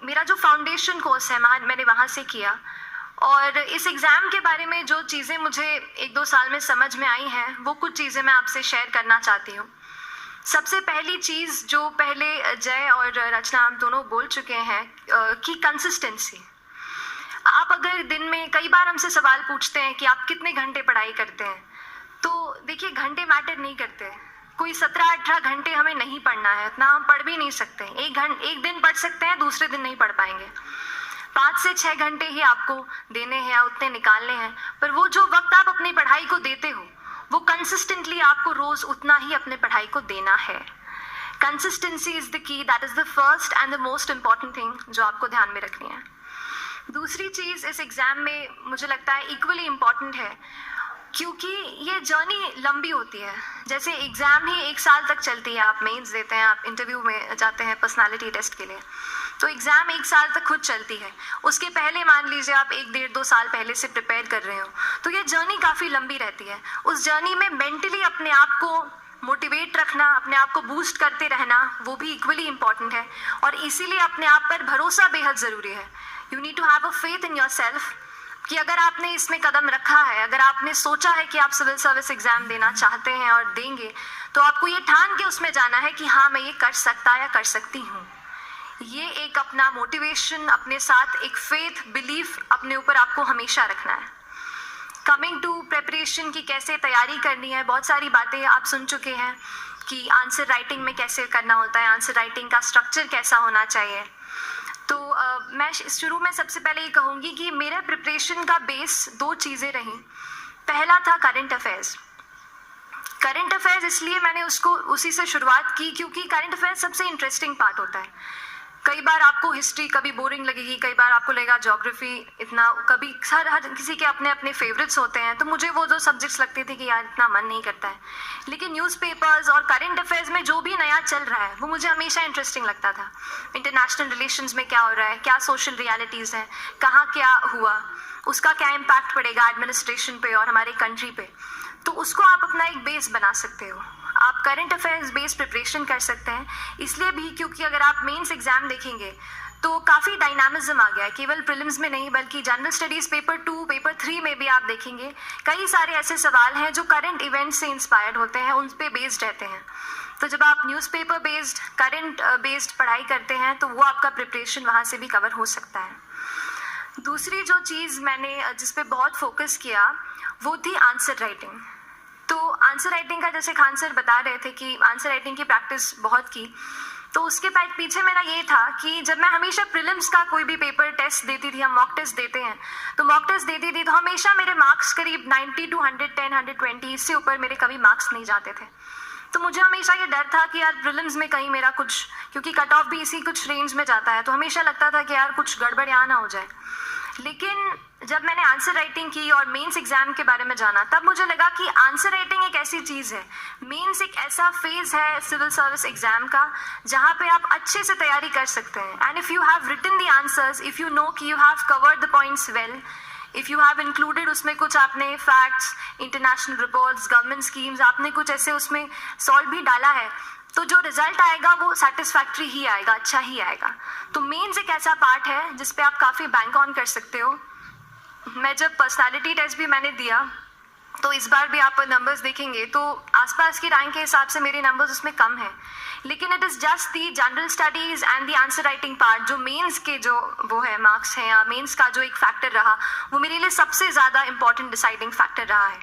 मेरा जो foundation course है मैंने वहाँ से किया। और इस एग्ज़ाम के बारे में जो चीज़ें मुझे 1-2 साल में समझ में आई हैं, वो कुछ चीज़ें मैं आपसे शेयर करना चाहती हूँ। सबसे पहली चीज़ जो पहले जय और रचना आप दोनों बोल चुके हैं कि कंसिस्टेंसी। आप अगर दिन में कई बार हमसे सवाल पूछते हैं कि आप कितने घंटे पढ़ाई करते हैं, तो देखिए घंटे मैटर नहीं करते। कोई 17-18 घंटे हमें नहीं पढ़ना है, इतना हम पढ़ भी नहीं सकते। एक दिन पढ़ सकते हैं, दूसरे दिन नहीं पढ़ पाएंगे। 5 से 6 घंटे ही आपको देने हैं, उतने निकालने हैं। पर वो जो वक्त आप अपनी पढ़ाई को देते हो, वो कंसिस्टेंटली आपको रोज उतना ही अपने पढ़ाई को देना है। Consistency is the key, that is the first and the most important thing जो आपको ध्यान में रखनी है। दूसरी चीज़ इस एग्ज़ाम में मुझे लगता है इक्वली इम्पॉर्टेंट है, क्योंकि ये जर्नी लंबी होती है। जैसे एग्ज़ाम ही 1 साल तक चलती है, आप मेंस देते हैं, आप इंटरव्यू में जाते हैं पर्सनालिटी टेस्ट के लिए, तो एग्ज़ाम 1 साल तक खुद चलती है। उसके पहले मान लीजिए आप 1-1.5-2 साल पहले से प्रिपेयर कर रहे हो, तो ये जर्नी काफ़ी लंबी रहती है। उस जर्नी में मेंटली अपने आप को मोटिवेट रखना, अपने आप को बूस्ट करते रहना, वो भी इक्वली इम्पॉर्टेंट है। और इसीलिए अपने आप पर भरोसा बेहद ज़रूरी है। You need to have a faith in yourself कि अगर आपने इसमें कदम रखा है, अगर आपने सोचा है कि आप सिविल सर्विस एग्ज़ाम देना चाहते हैं और देंगे, तो आपको ये ठान के उसमें जाना है कि हाँ, मैं ये कर सकता या कर सकती हूँ। ये एक अपना मोटिवेशन, अपने साथ एक फेथ, बिलीफ अपने ऊपर आपको हमेशा रखना है। कमिंग टू प्रेपरेशन की कैसे तैयारी करनी है, बहुत सारी बातें आप सुन चुके हैं कि आंसर राइटिंग में कैसे करना होता है, आंसर राइटिंग का स्ट्रक्चर कैसा होना चाहिए। तो मैं शुरू में सबसे पहले ये कहूँगी कि मेरे प्रिपरेशन का बेस 2 चीज़ें रहीं। पहला था करंट अफेयर्स। करंट अफेयर्स इसलिए मैंने उसी से शुरुआत की क्योंकि करंट अफेयर्स सबसे इंटरेस्टिंग पार्ट होता है। कई बार आपको हिस्ट्री कभी बोरिंग लगेगी, कई बार आपको लगेगा ज्योग्राफी इतना, कभी हर किसी के अपने अपने फेवरेट्स होते हैं। तो मुझे वो जो सब्जेक्ट्स लगते थे कि यार इतना मन नहीं करता है, लेकिन न्यूज़पेपर्स और करंट अफेयर्स में जो भी नया चल रहा है वो मुझे हमेशा इंटरेस्टिंग लगता था। इंटरनेशनल रिलेशंस में क्या हो रहा है, क्या सोशल रियलिटीज़ हैं, कहाँ क्या हुआ, उसका क्या इम्पैक्ट पड़ेगा एडमिनिस्ट्रेशन पे और हमारे कंट्री पे, तो उसको आप अपना एक बेस बना सकते हो। आप करंट अफेयर्स बेस्ड प्रिपरेशन कर सकते हैं, इसलिए भी क्योंकि अगर आप मेंस एग्जाम देखेंगे तो काफ़ी डायनामिज्म आ गया है। केवल प्रीलिम्स में नहीं, बल्कि जनरल स्टडीज़ पेपर 2, पेपर 3 में भी आप देखेंगे कई सारे ऐसे सवाल हैं जो करंट इवेंट्स से इंस्पायर्ड होते हैं, उन पे बेस्ड रहते हैं। तो जब आप न्यूज़पेपर बेस्ड, करंट बेस्ड पढ़ाई करते हैं तो वो आपका प्रिपरेशन वहाँ से भी कवर हो सकता है। दूसरी जो चीज़ मैंने जिस पे बहुत फोकस किया वो थी आंसर राइटिंग। तो आंसर राइटिंग का जैसे खान सर बता रहे थे कि आंसर राइटिंग की प्रैक्टिस बहुत की, तो उसके पीछे मेरा ये था कि जब मैं हमेशा प्रीलिम्स का कोई भी पेपर टेस्ट देती थी, हम मॉक टेस्ट देते हैं, तो मॉक टेस्ट देती थी तो हमेशा मेरे मार्क्स करीब 90 to 110, 120, इससे ऊपर मेरे कभी मार्क्स नहीं जाते थे। तो मुझे हमेशा ये डर था कि यार प्रीलिम्स में कहीं मेरा कुछ, क्योंकि कट ऑफ भी इसी कुछ रेंज में जाता है, तो हमेशा लगता था कि यार कुछ गड़बड़ यहाँ ना हो जाए। लेकिन जब मैंने आंसर राइटिंग की और मेंस एग्जाम के बारे में जाना, तब मुझे लगा कि आंसर राइटिंग एक ऐसी चीज़ है, मेंस एक ऐसा फेज है सिविल सर्विस एग्जाम का जहाँ पे आप अच्छे से तैयारी कर सकते हैं। And if you have written the answers, if you know कि you have covered the points well, if you have included उसमें कुछ आपने facts, international reports, government schemes, आपने कुछ ऐसे उसमें सॉल्व भी डाला है, तो जो रिजल्ट आएगा वो सेटिस्फैक्ट्री ही आएगा, अच्छा ही आएगा। तो मेंस एक ऐसा पार्ट है जिस पे आप काफ़ी बैंक ऑन कर सकते हो। मैं जब पर्सनालिटी टेस्ट भी मैंने दिया, तो इस बार भी आप नंबर्स देखेंगे तो आसपास की रैंक के हिसाब से मेरे नंबर्स उसमें कम हैं, लेकिन it is just the general studies and the answer writing part, जो मेंस के जो वो है मार्क्स हैं या मेंस का जो एक फैक्टर रहा, वो मेरे लिए सबसे ज़्यादा इंपॉर्टेंट डिसाइडिंग फैक्टर रहा है।